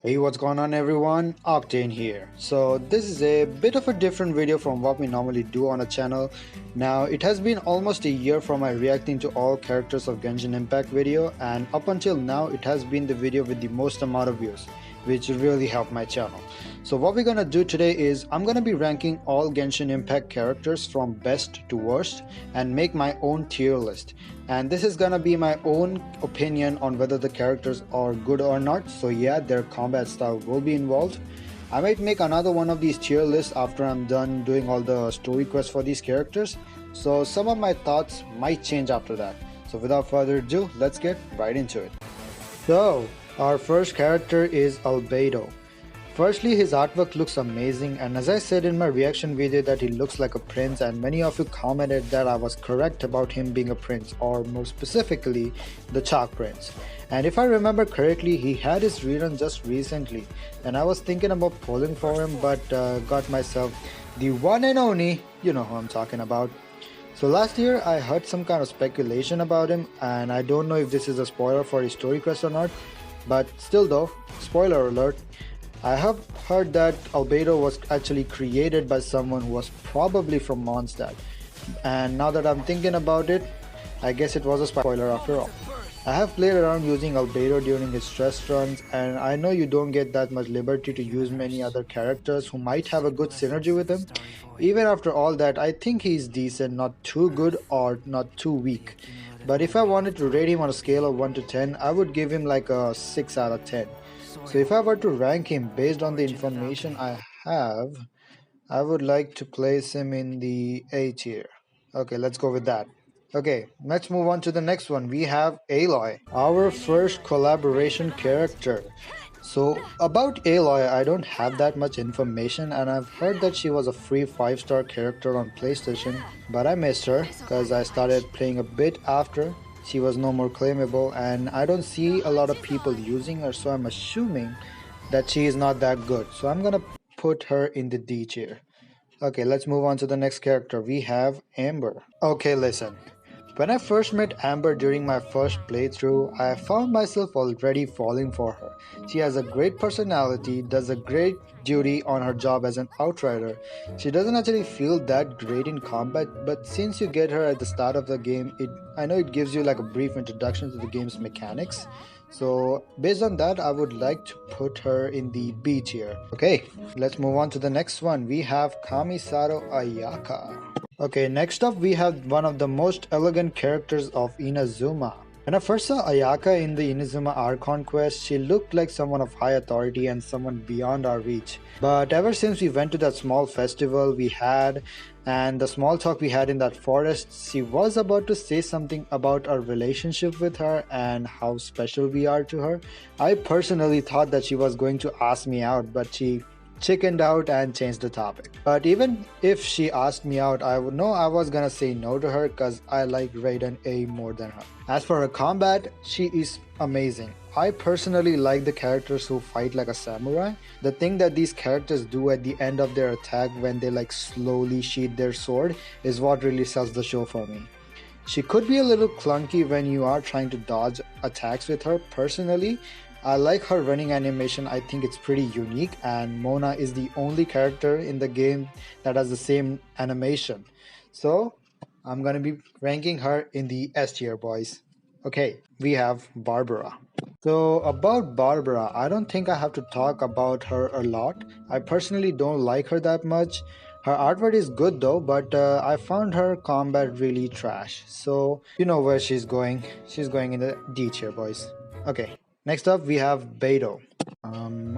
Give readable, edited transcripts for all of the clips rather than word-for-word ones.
Hey, what's going on everyone? Octane here. So this is a bit of a different video from what we normally do on a channel. Now it has been almost a year from my reacting to all characters of Genshin Impact video, and up until now it has been the video with the most amount of views, which really helped my channel. So what we're gonna do today is I'm gonna be ranking all Genshin Impact characters from best to worst and make my own tier list. And this is gonna be my own opinion on whether the characters are good or not. So yeah, their combat style will be involved. I might make another one of these tier lists after I'm done doing all the story quests for these characters. So some of my thoughts might change after that. So without further ado, let's get right into it. So our first character is Albedo. Firstly, his artwork looks amazing, and as I said in my reaction video that he looks like a prince, and many of you commented that I was correct about him being a prince, or more specifically the Chalk Prince. And if I remember correctly, he had his rerun just recently, and I was thinking about pulling for him, but got myself the one and only, you know who I'm talking about. So last year I heard some kind of speculation about him, and I don't know if this is a spoiler for his story quest or not, but still though, spoiler alert, I have heard that Albedo was actually created by someone who was probably from Mondstadt, and now that I'm thinking about it, I guess it was a spoiler after all. I have played around using Albedo during his stress runs, and I know you don't get that much liberty to use many other characters who might have a good synergy with him. Even after all that, I think he's decent, not too good or not too weak. But if I wanted to rate him on a scale of 1 to 10, I would give him like a 6 out of 10. So if I were to rank him based on the information I have, I would like to place him in the A tier. Okay, let's go with that. Okay, let's move on to the next one. We have Aloy, our first collaboration character. So about Aloy, I don't have that much information, and I've heard that she was a free 5-star character on PlayStation, but I missed her because I started playing a bit after she was no more claimable, and I don't see a lot of people using her, so I'm assuming that she is not that good. So I'm gonna put her in the D tier. Okay, let's move on to the next character. We have Amber. Okay, listen. When I first met Amber during my first playthrough, I found myself already falling for her. She has a great personality, does a great duty on her job as an outrider. She doesn't actually feel that great in combat, but since you get her at the start of the game, I know it gives you like a brief introduction to the game's mechanics. So based on that, I would like to put her in the B tier. Okay, let's move on to the next one. We have Kamisaro Ayaka. Okay, next up we have one of the most elegant characters of Inazuma. When I first saw Ayaka in the Inazuma Archon quest, she looked like someone of high authority and someone beyond our reach. But ever since we went to that small festival we had, and the small talk we had in that forest, she was about to say something about our relationship with her and how special we are to her. I personally thought that she was going to ask me out, but she chickened out and changed the topic. But even if she asked me out, I would know I was gonna say no to her because I like Raiden A more than her. As for her combat, she is amazing. I personally like the characters who fight like a samurai. The thing that these characters do at the end of their attack when they like slowly sheath their sword is what really sells the show for me. She could be a little clunky when you are trying to dodge attacks with her. Personally, I like her running animation. I think it's pretty unique, and Mona is the only character in the game that has the same animation. So I'm gonna be ranking her in the S tier, boys. Okay, we have Barbara. So about Barbara, I don't think I have to talk about her a lot. I personally don't like her that much. Her artwork is good though, but I found her combat really trash. So you know where she's going. She's going in the D tier, boys. Okay, next up we have Beidou.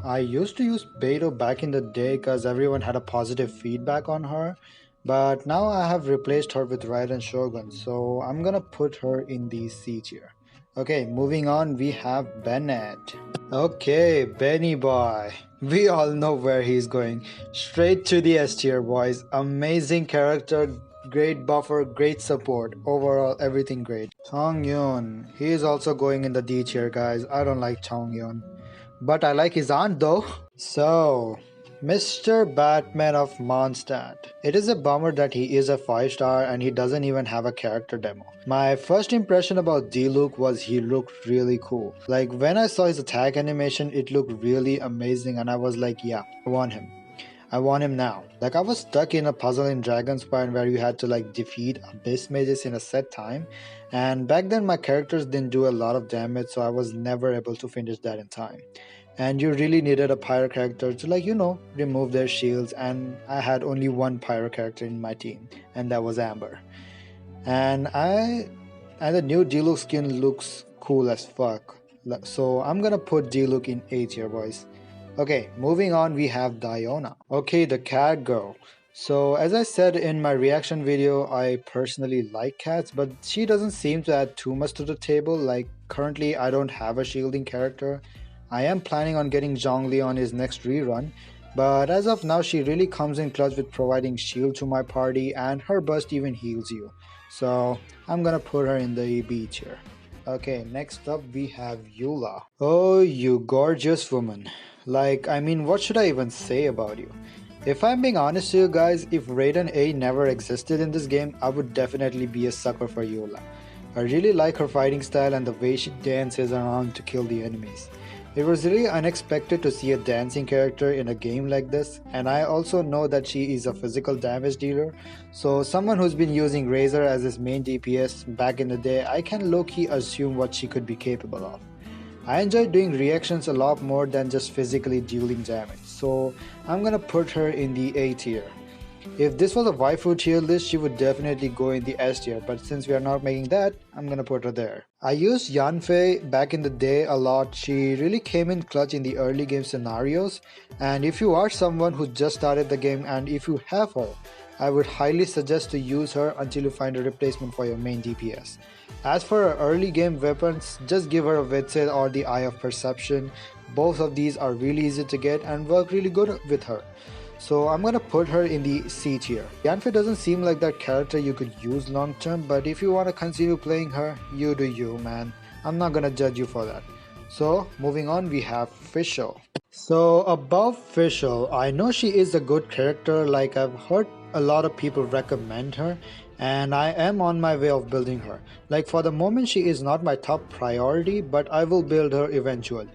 I used to use Beidou back in the day because everyone had a positive feedback on her. But now I have replaced her with Raiden Shogun, so I'm gonna put her in the C tier. Okay, moving on, we have Bennett. Okay, Benny boy. We all know where he's going. Straight to the S tier, boys. Amazing character, great buffer, great support. Overall, everything great. Chongyun. He is also going in the D tier, guys. I don't like Chongyun, but I like his aunt though. So, Mr. Batman of Mondstadt. It is a bummer that he is a 5-star and he doesn't even have a character demo. My first impression about D-Luke was he looked really cool. Like when I saw his attack animation, it looked really amazing and I was like, yeah, I want him. I want him now. Like I was stuck in a puzzle in Dragonspire where you had to like defeat abyss mages in a set time, and back then my characters didn't do a lot of damage, so I was never able to finish that in time. And you really needed a pyro character to remove their shields, and I had only one pyro character in my team, and that was Amber. And the new D-Luke skin looks cool as fuck. So I'm gonna put D-Luke in A tier, boys. Okay, moving on, we have Diona. Okay, the cat girl. So as I said in my reaction video, I personally like cats, but she doesn't seem to add too much to the table. Like currently I don't have a shielding character. I am planning on getting Zhongli on his next rerun, but as of now she really comes in clutch with providing shield to my party, and her burst even heals you. So I'm gonna put her in the B tier. Okay, next up we have Eula. Oh, you gorgeous woman. Like, I mean, what should I even say about you? If I'm being honest to you guys, if Raiden A never existed in this game, I would definitely be a sucker for Eula. I really like her fighting style and the way she dances around to kill the enemies. It was really unexpected to see a dancing character in a game like this, and I also know that she is a physical damage dealer, so someone who's been using Razor as his main DPS back in the day, I can low-key assume what she could be capable of. I enjoy doing reactions a lot more than just physically dealing damage, so I'm gonna put her in the A tier. If this was a waifu tier list, she would definitely go in the S tier, but since we are not making that, I'm gonna put her there. I used Yanfei back in the day a lot. She really came in clutch in the early game scenarios, and if you are someone who just started the game and if you have her, I would highly suggest to use her until you find a replacement for your main DPS. As for her early game weapons, just give her a Witzel or the Eye of Perception. Both of these are really easy to get and work really good with her. So I'm gonna put her in the C tier. Yanfei doesn't seem like that character you could use long term, but if you wanna continue playing her, you do you, man. I'm not gonna judge you for that. So moving on, we have Fischl. So above Fischl, I know she is a good character, like I've heard a lot of people recommend her, and I am on my way of building her. Like for the moment she is not my top priority, but I will build her eventually.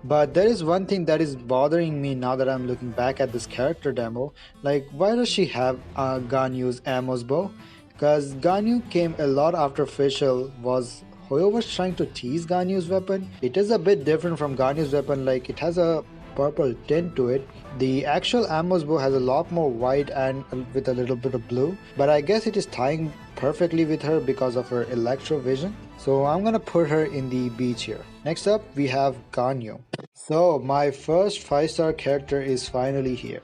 But there is one thing that is bothering me now that I'm looking back at this character demo. Like, why does she have Ganyu's Amos bow? Because Ganyu came a lot after Fischl. Was whoever's trying to tease Ganyu's weapon. It is a bit different from Ganyu's weapon, like it has a purple tint to it. The actual Amos bow has a lot more white and with a little bit of blue, but I guess it is tying perfectly with her because of her Electro vision. So I'm gonna put her in the B tier. Next up we have Ganyu. So my first 5-star character is finally here.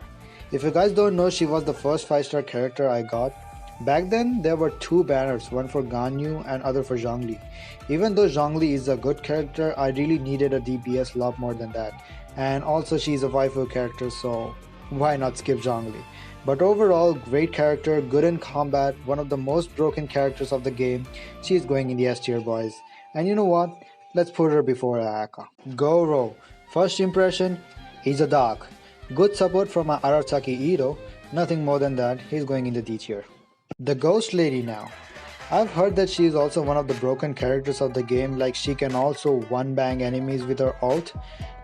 If you guys don't know, she was the first 5-star character I got. Back then there were two banners, one for Ganyu and other for Zhongli. Even though Zhongli is a good character, I really needed a DPS lot more than that. And also she's a waifu character, so why not skip Zhongli? But overall, great character, good in combat, one of the most broken characters of the game. She's going in the S tier, boys. And you know what? Let's put her before Ayaka. Goro. First impression, he's a dog. Good support from Arasaki Ito. Nothing more than that, he's going in the D tier. The Ghost Lady now. I've heard that she is also one of the broken characters of the game, like she can also one-bang enemies with her ult.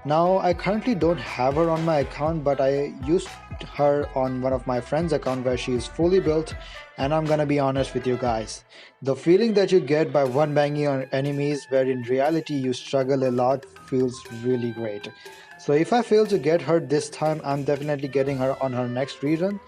Now I currently don't have her on my account, but I used her on one of my friend's account where she is fully built, and I'm gonna be honest with you guys. The feeling that you get by one-banging on enemies where in reality you struggle a lot feels really great. So if I fail to get her this time, I'm definitely getting her on her next rerun.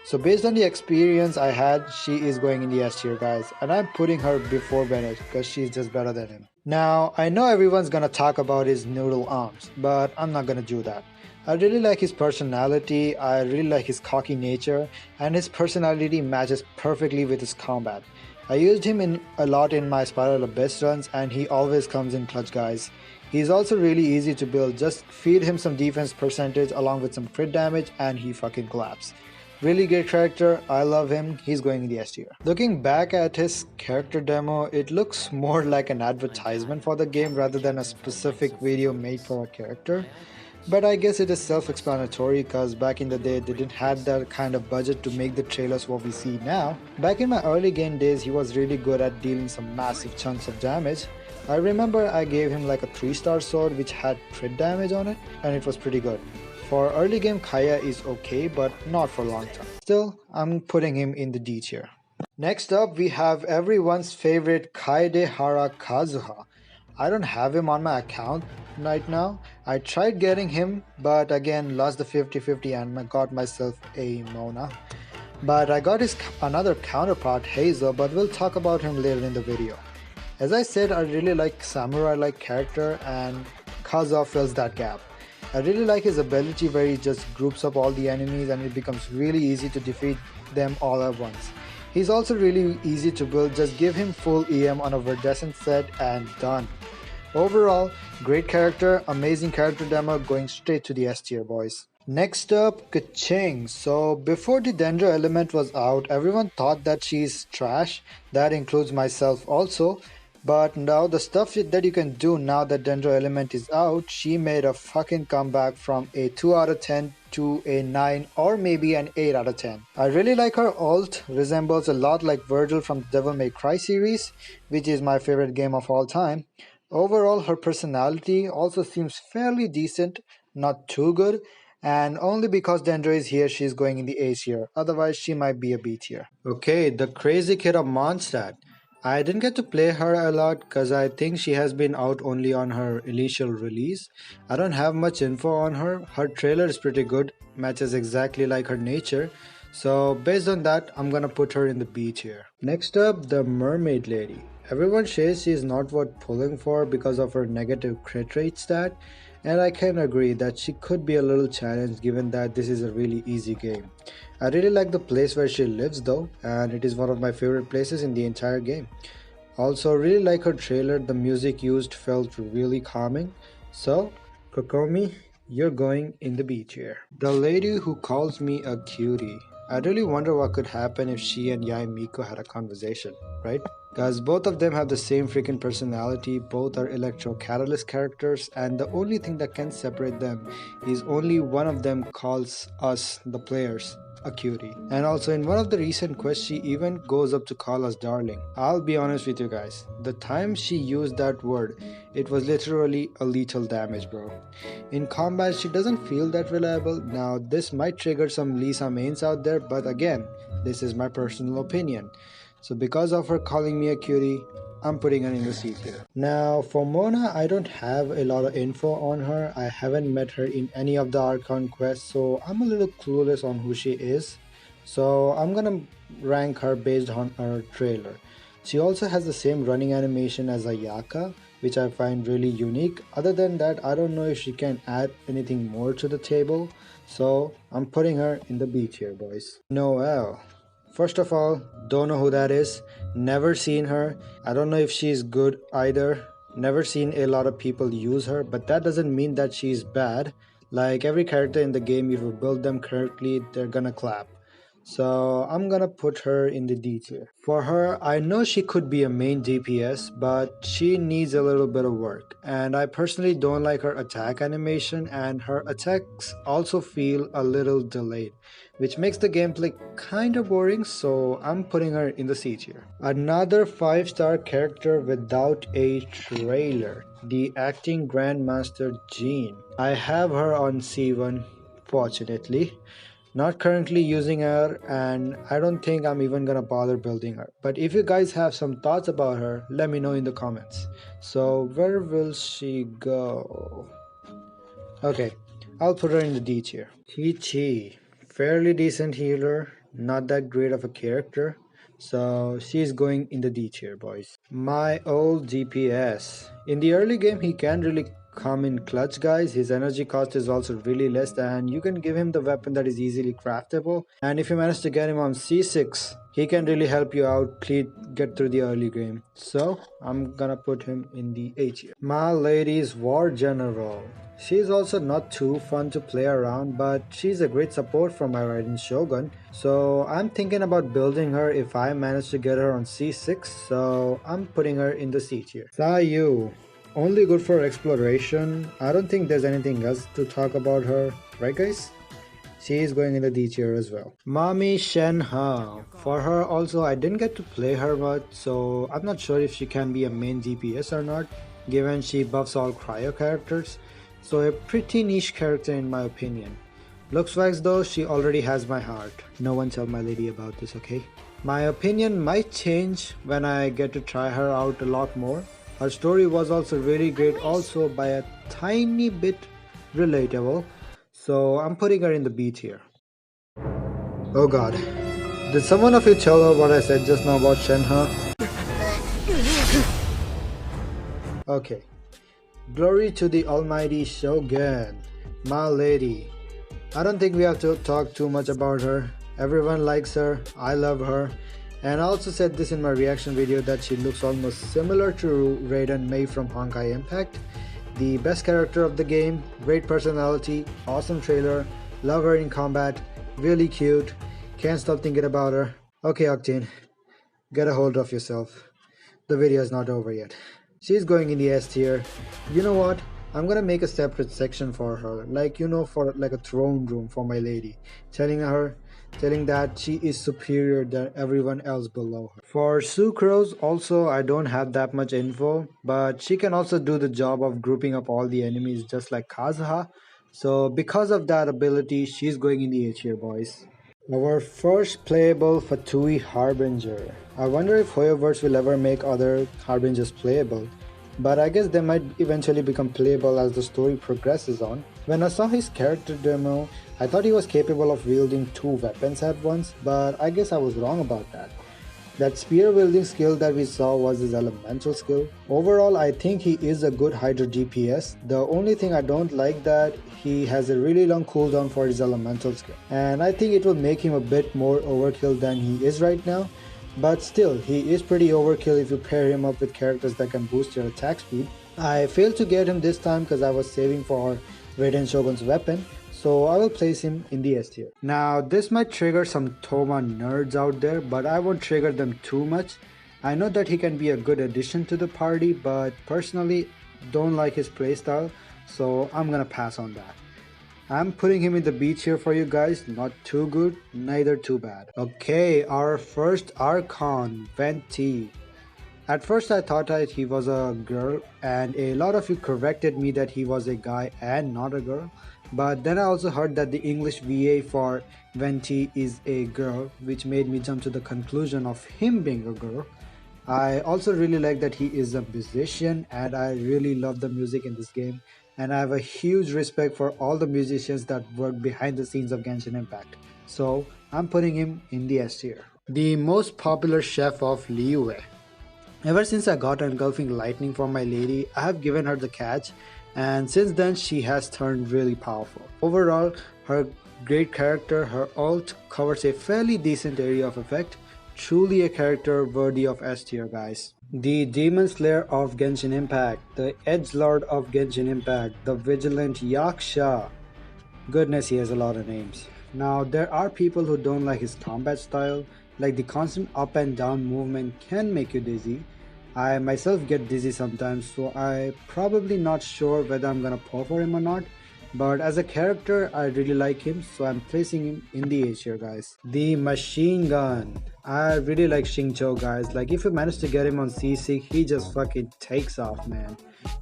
So based on the experience I had, she is going in the S tier, guys, and I'm putting her before Bennett because she's just better than him. Now, I know everyone's gonna talk about his noodle arms, but I'm not gonna do that. I really like his personality, I really like his cocky nature, and his personality matches perfectly with his combat. I used him a lot in my Spiral Abyss runs, and he always comes in clutch, guys. He's also really easy to build, just feed him some defense percentage along with some crit damage and he fucking claps. Really great character, I love him, he's going in the S tier. Looking back at his character demo, it looks more like an advertisement for the game rather than a specific video made for a character. But I guess it is self-explanatory because back in the day they didn't have that kind of budget to make the trailers what we see now. Back in my early game days he was really good at dealing some massive chunks of damage. I remember I gave him like a 3-star sword which had crit damage on it and it was pretty good. For early game Kaya is okay but not for long time. Still, I'm putting him in the D tier. Next up we have everyone's favorite Kaedehara Kazuha. I don't have him on my account right now. I tried getting him but again lost the 50-50 and got myself a Mona. But I got his another counterpart Hazel, but we'll talk about him later in the video. As I said, I really like samurai-like character and Kazuha fills that gap. I really like his ability where he just groups up all the enemies and it becomes really easy to defeat them all at once. He's also really easy to build, just give him full EM on a Verdescent set and done. Overall, great character, amazing character demo, going straight to the S tier boys. Next up, Kaching. So before the Dendro element was out, everyone thought that she's trash, that includes myself also. But now the stuff that you can do now that Dendro element is out, she made a fucking comeback from a 2 out of 10 to a 9 or maybe an 8 out of 10. I really like her ult, resembles a lot like Virgil from the Devil May Cry series, which is my favorite game of all time. Overall, her personality also seems fairly decent, not too good, and only because Dendro is here she's going in the A tier, otherwise she might be a B tier. Okay, the crazy kid of Mondstadt. I didn't get to play her a lot because I think she has been out only on her initial release. I don't have much info on her. Her trailer is pretty good, matches exactly like her nature. So based on that, I'm gonna put her in the B tier. Next up, the Mermaid Lady. Everyone says she is not worth pulling for because of her negative crit rate stat. And I can agree that she could be a little challenged given that this is a really easy game. I really like the place where she lives though, and it is one of my favorite places in the entire game. Also really like her trailer, the music used felt really calming. So, Kokomi, you're going in the B tier. The lady who calls me a cutie. I really wonder what could happen if she and Yai Miko had a conversation, right? Guys, both of them have the same freaking personality, both are Electro Catalyst characters, and the only thing that can separate them is only one of them calls us, the players, a cutie. And also in one of the recent quests, she even goes up to call us darling. I'll be honest with you guys, the time she used that word, it was literally a lethal damage, bro. In combat, she doesn't feel that reliable. Now, this might trigger some Lisa mains out there, but again, this is my personal opinion. So because of her calling me a cutie, I'm putting her in the C tier. Now for Mona, I don't have a lot of info on her. I haven't met her in any of the Archon quests, so I'm a little clueless on who she is. So I'm gonna rank her based on her trailer. She also has the same running animation as Ayaka, which I find really unique. Other than that, I don't know if she can add anything more to the table. So I'm putting her in the B tier, boys. Noelle. First of all, don't know who that is, never seen her, I don't know if she's good either, never seen a lot of people use her, but that doesn't mean that she's bad. Like every character in the game, if you build them correctly, they're gonna clap. So I'm gonna put her in the D tier. For her, I know she could be a main DPS, but she needs a little bit of work. And I personally don't like her attack animation, and her attacks also feel a little delayed, which makes the gameplay kinda boring, so I'm putting her in the C tier. Another 5-star character without a trailer, the acting Grandmaster Jean. I have her on C1, fortunately. Not currently using her, and I don't think I'm even gonna bother building her. But if you guys have some thoughts about her, let me know in the comments. So where will she go? Okay, I'll put her in the D tier. Chi. Fairly decent healer, not that great of a character, so she's going in the D tier, boys. My old DPS. In the early game, he can really come in clutch, guys. His energy cost is also really less, and you can give him the weapon that is easily craftable. And if you manage to get him on C6, he can really help you out, get through the early game. So I'm gonna put him in the A tier. My lady's War General. She's also not too fun to play around, but she's a great support for my Raiden Shogun. So I'm thinking about building her if I manage to get her on C6, so I'm putting her in the C tier. Sayu. only good for exploration. I don't think there's anything else to talk about her, right guys? She is going in the D tier as well. Mami Shenhe. For her also, I didn't get to play her much, so I'm not sure if she can be a main DPS or not, given she buffs all Cryo characters. So a pretty niche character in my opinion. Looks wise though, she already has my heart. No one tell my lady about this, okay? My opinion might change when I get to try her out a lot more. Her story was also really great, also by a tiny bit relatable. So I'm putting her in the B tier. Oh god. Did someone of you tell her what I said just now about Shenhe? Okay. Glory to the almighty Shogun, my lady. I don't think we have to talk too much about her. Everyone likes her, I love her. And I also said this in my reaction video that she looks almost similar to Raiden Mei from Honkai Impact. The best character of the game, great personality, awesome trailer, love her in combat, really cute, can't stop thinking about her. Okay Octane, get a hold of yourself. The video is not over yet. She's going in the S tier. You know what? I'm gonna make a separate section for her, like for like a throne room for my lady, telling that she is superior than everyone else below her. For Sucrose also, I don't have that much info, but she can also do the job of grouping up all the enemies just like Kazuha. So because of that ability, she's going in the A tier, boys. Our first playable Fatui Harbinger. I wonder if Hoyoverse will ever make other Harbingers playable, but I guess they might eventually become playable as the story progresses on. When I saw his character demo, I thought he was capable of wielding 2 weapons at once, but I guess I was wrong about that. That spear wielding skill that we saw was his elemental skill. Overall, I think he is a good Hydra DPS. The only thing I don't like that he has a really long cooldown for his elemental skill. And I think it will make him a bit more overkill than he is right now. But still, he is pretty overkill if you pair him up with characters that can boost your attack speed. I failed to get him this time because I was saving for Raiden Shogun's weapon, so I will place him in the S tier. Now this might trigger some Toma nerds out there, but I won't trigger them too much. I know that he can be a good addition to the party, but personally don't like his playstyle, so I'm gonna pass on that. I'm putting him in the B tier for you guys, not too good, neither too bad. Okay, our first Archon, Venti. At first I thought that he was a girl, and a lot of you corrected me that he was a guy and not a girl. But then I also heard that the English VA for Venti is a girl, which made me jump to the conclusion of him being a girl. I also really like that he is a musician, and I really love the music in this game. And I have a huge respect for all the musicians that work behind the scenes of Genshin Impact. So I'm putting him in the S tier. The most popular chef of Liyue. Ever since I got Engulfing Lightning for my lady, I have given her the catch, and since then she has turned really powerful. Overall, her great character, her ult covers a fairly decent area of effect. Truly a character worthy of S tier, guys. The Demon Slayer of Genshin Impact, the Edgelord of Genshin Impact, the Vigilant Yaksha. Goodness, he has a lot of names. Now, there are people who don't like his combat style, like the constant up and down movement can make you dizzy. I myself get dizzy sometimes, so I'm probably not sure whether I'm gonna pour for him or not. But as a character, I really like him, so I'm placing him in the A tier, guys. The Machine Gun. I really like Xingqiu, guys. Like, if you manage to get him on CC, he just fucking takes off, man.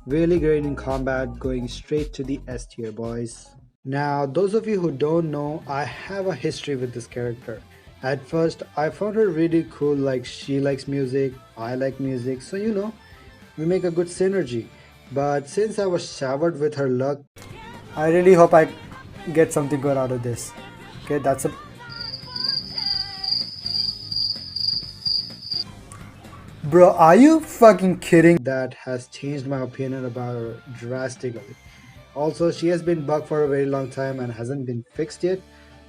Really great in combat, going straight to the S tier, boys. Now, those of you who don't know, I have a history with this character. At first, I found her really cool, like she likes music, I like music, so we make a good synergy. But since I was showered with her luck, I really hope I get something good out of this. Okay, that's a... Bro, are you fucking kidding? That has changed my opinion about her drastically. Also, she has been bugged for a very long time and hasn't been fixed yet.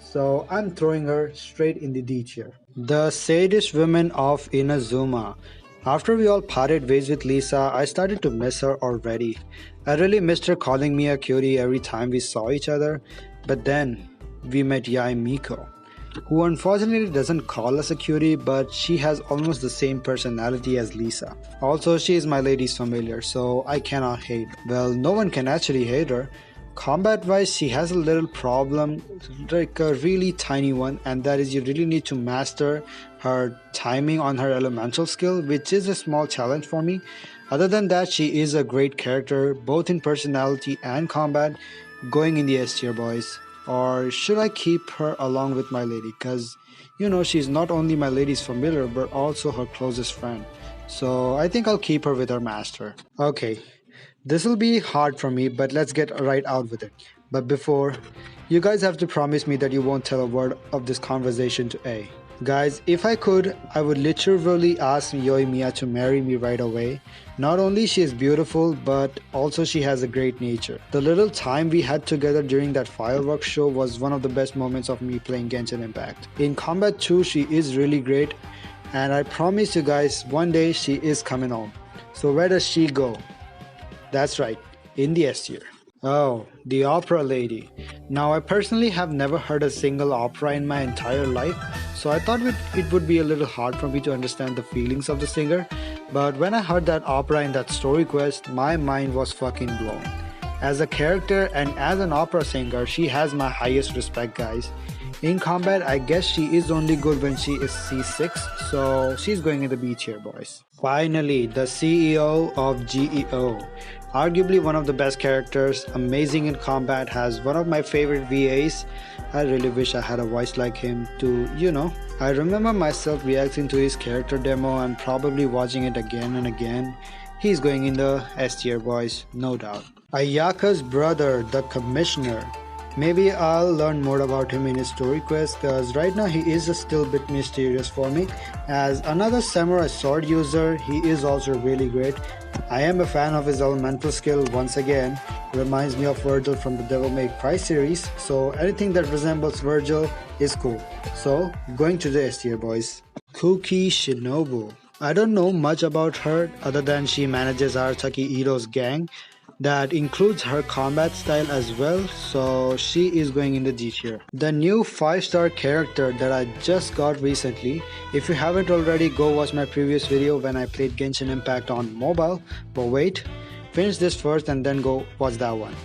So I'm throwing her straight in the D tier. The Sadist Women of Inazuma. After we all parted ways with Lisa, I started to miss her already. I really missed her calling me a cutie every time we saw each other. But then we met Yai Miko. who unfortunately doesn't call us a cutie, but she has almost the same personality as Lisa. Also, she is my lady's familiar, so I cannot hate. Well, no one can actually hate her. Combat wise, she has a little problem, like a really tiny one, and that is you really need to master her timing on her elemental skill, which is a small challenge for me. Other than that, she is a great character, both in personality and combat, going in the S tier, boys. Or should I keep her along with my lady? Because, you know, she's not only my lady's familiar, but also her closest friend. So I think I'll keep her with her master. Okay, this will be hard for me, but let's get right out with it. But before, you guys have to promise me that you won't tell a word of this conversation to A. Guys, if I could, I would literally ask Yoimiya to marry me right away. Not only she is beautiful, but also she has a great nature. The little time we had together during that fireworks show was one of the best moments of me playing Genshin Impact. In Combat 2, she is really great, and I promise you guys, one day she is coming home. So where does she go? That's right, in the S tier. Oh, the opera lady. Now I personally have never heard a single opera in my entire life, so I thought it would be a little hard for me to understand the feelings of the singer, but when I heard that opera in that story quest, my mind was fucking blown. As a character and as an opera singer, she has my highest respect, guys. In combat, I guess she is only good when she is C6, so she's going in the B tier, boys. Finally, the CEO of GEO. Arguably one of the best characters, amazing in combat, has one of my favorite VAs. I really wish I had a voice like him to, I remember myself reacting to his character demo and probably watching it again and again. He's going in the S tier, boys, no doubt. Ayaka's brother, the Commissioner. Maybe I'll learn more about him in his story quest, cause right now he is still a bit mysterious for me. As another samurai sword user, he is also really great. I am a fan of his elemental skill once again. Reminds me of Virgil from the Devil May Cry series, so anything that resembles Virgil is cool. So, going to the S tier, boys. Kuki Shinobu. I don't know much about her other than she manages Arasaki Ito's gang. That includes her combat style as well, so she is going in the D tier. The new 5-star character that I just got recently, if you haven't already, go watch my previous video when I played Genshin Impact on mobile, but wait, finish this first and then go watch that one.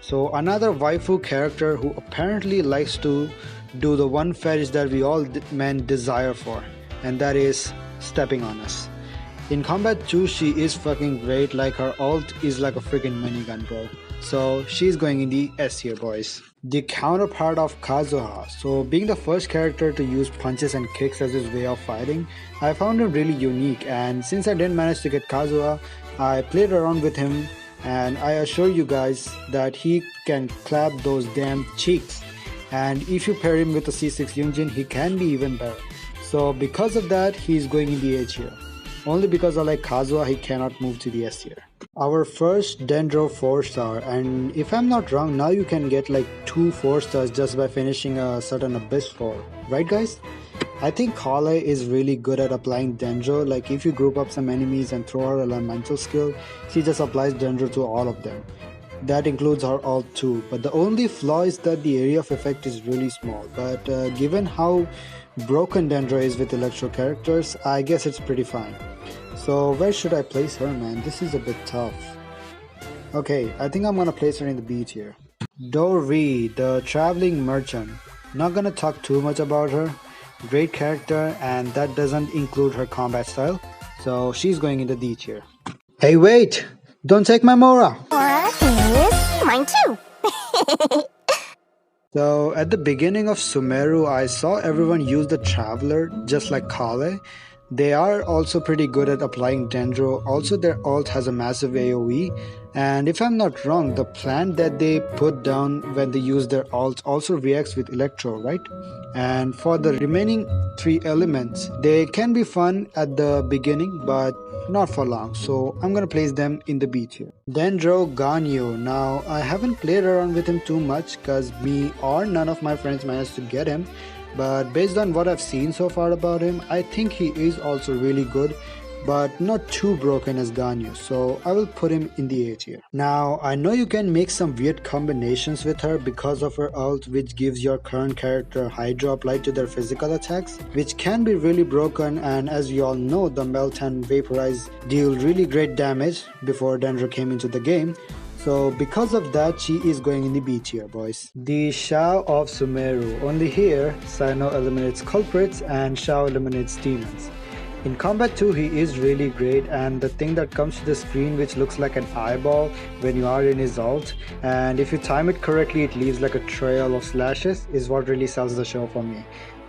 So another waifu character who apparently likes to do the one fetish that we all men desire for, and that is stepping on us. In Combat 2, she is fucking great, like her ult is like a freaking minigun, bro. So she's going in the S tier, boys. The counterpart of Kazuha. So being the first character to use punches and kicks as his way of fighting, I found him really unique, and since I didn't manage to get Kazuha, I played around with him, and I assure you guys that he can clap those damn cheeks. And if you pair him with a C6 Yunjin, he can be even better. So because of that, he's going in the A tier. Only because I like Kazuha, he cannot move to the S tier. Our first Dendro 4-star, and if I'm not wrong, now you can get like 2 4-stars just by finishing a certain Abyss floor. Right, guys? I think Kale is really good at applying Dendro. Like if you group up some enemies and throw her elemental skill, she just applies Dendro to all of them. That includes her ult too, but the only flaw is that the area of effect is really small. But given how broken Dendro is with Electro characters, I guess it's pretty fine. So where should I place her, man? This is a bit tough. Okay, I think I'm gonna place her in the B tier. Dori, the traveling merchant. Not gonna talk too much about her. Great character, and that doesn't include her combat style. So she's going in the D tier. Hey, wait! Don't take my Mora! Mine too! So at the beginning of Sumeru, I saw everyone use the Traveler just like Kale. They are also pretty good at applying Dendro. Also, their ult has a massive AoE, and if I'm not wrong, the plant that they put down when they use their ult also reacts with Electro, right? And for the remaining 3 elements, they can be fun at the beginning, but not for long, so I'm gonna place them in the B tier. Dendro Ganyu. Now, I haven't played around with him too much because me or none of my friends managed to get him. But based on what I've seen so far about him, I think he is also really good but not too broken as Ganyu, so I will put him in the A tier. Now, I know you can make some weird combinations with her because of her ult, which gives your current character high drop light to their physical attacks, which can be really broken, and as you all know, the Melt and Vaporize deal really great damage before Dendro came into the game. So because of that, she is going in the B tier, boys. The Shao of Sumeru. Only here, Sino eliminates culprits and Shao eliminates demons. In Combat 2, he is really great, and the thing that comes to the screen which looks like an eyeball when you are in his ult, and if you time it correctly, it leaves like a trail of slashes, is what really sells the show for me.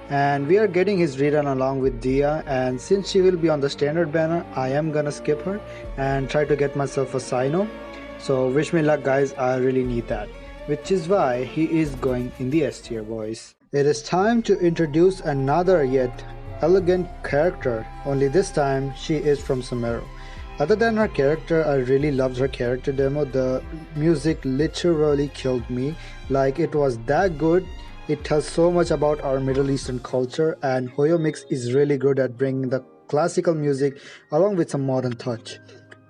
And we are getting his rerun along with Dia, and since she will be on the standard banner, I am gonna skip her and try to get myself a Sino. So wish me luck, guys, I really need that. Which is why he is going in the S tier, boys. It is time to introduce another yet elegant character, only this time she is from Sumeru. Other than her character, I really loved her character demo. The music literally killed me. Like, it was that good. It tells so much about our Middle Eastern culture, and Hoyo Mix is really good at bringing the classical music along with some modern touch.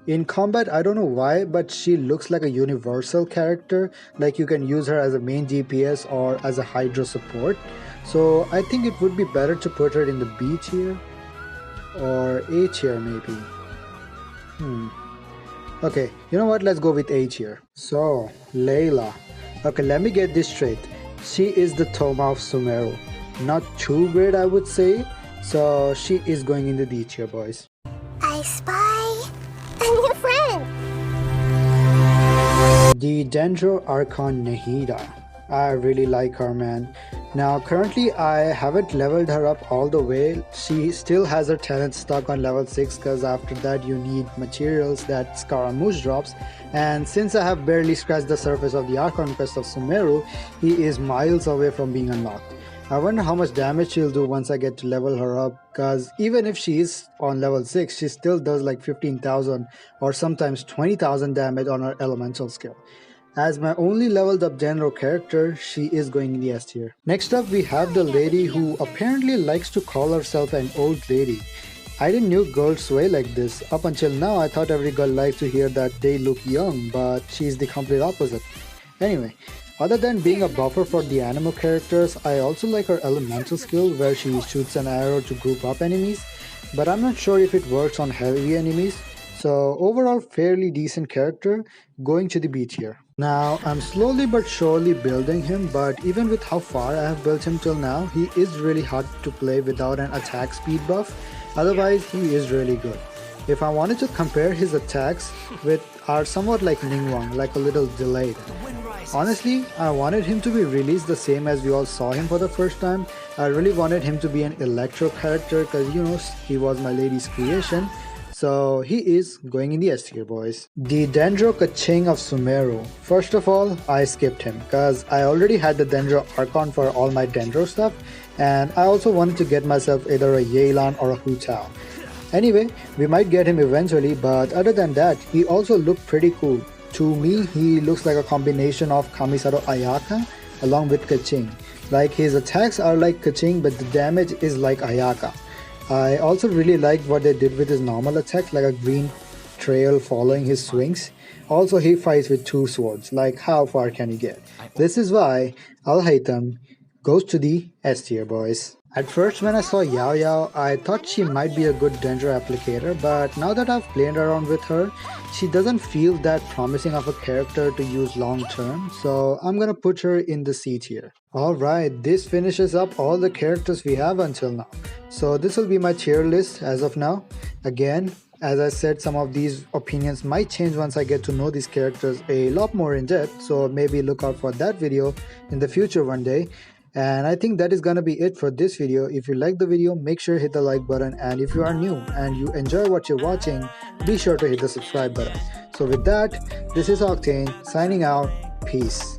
In combat, I don't know why, but she looks like a universal character, like you can use her as a main DPS or as a Hydra support. So I think it would be better to put her in the B tier or A tier maybe. Okay, you know what, let's go with A tier. So, Layla. Okay, let me get this straight. She is the Toma of Sumeru. Not too great, I would say. So she is going in the D tier, boys. I spy a new friend. The Dendro Archon Nahida. I really like her, man. Now currently I haven't leveled her up all the way. She still has her talent stuck on level 6 because after that you need materials that Scaramouche drops, and since I have barely scratched the surface of the Archon Quest of Sumeru, he is miles away from being unlocked. I wonder how much damage she'll do once I get to level her up, cause even if she is on level 6, she still does like 15,000 or sometimes 20,000 damage on her elemental skill. As my only leveled up Dendro character, she is going in the S tier. Next up we have the lady who apparently likes to call herself an old lady. I didn't know girls sway like this. Up until now I thought every girl likes to hear that they look young, but she's the complete opposite. Anyway, other than being a buffer for the Anemo characters, I also like her elemental skill where she shoots an arrow to group up enemies, but I'm not sure if it works on heavy enemies. So overall fairly decent character, going to the B tier. Now I'm slowly but surely building him, but even with how far I have built him till now, he is really hard to play without an attack speed buff. Otherwise he is really good. If I wanted to compare his attacks with are somewhat like Ningguang, like a little delayed. Honestly, I wanted him to be released the same as we all saw him for the first time. I really wanted him to be an Electro character because, you know, he was my lady's creation. So he is going in the S tier, boys. The Dendro Kaching of Sumeru. First of all, I skipped him because I already had the Dendro Archon for all my Dendro stuff, and I also wanted to get myself either a Yelan or a Hu Tao. Anyway, we might get him eventually, but other than that, he also looked pretty cool. To me, he looks like a combination of Kamisato Ayaka along with Kaching. Like, his attacks are like Kaching, but the damage is like Ayaka. I also really liked what they did with his normal attacks, like a green trail following his swings. Also, he fights with two swords, like how far can he get? This is why Al-Haytham goes to the S tier, boys. At first when I saw Yao Yao, I thought she might be a good Dendro applicator, but now that I've played around with her, she doesn't feel that promising of a character to use long term, so I'm gonna put her in the C tier. Alright, this finishes up all the characters we have until now. So this will be my tier list as of now. Again, as I said, some of these opinions might change once I get to know these characters a lot more in depth, so maybe look out for that video in the future one day. And I think that is gonna be it for this video. If you like the video, make sure to hit the like button, and if you are new and you enjoy what you're watching, be sure to hit the subscribe button. So with that, this is Octane signing out. Peace.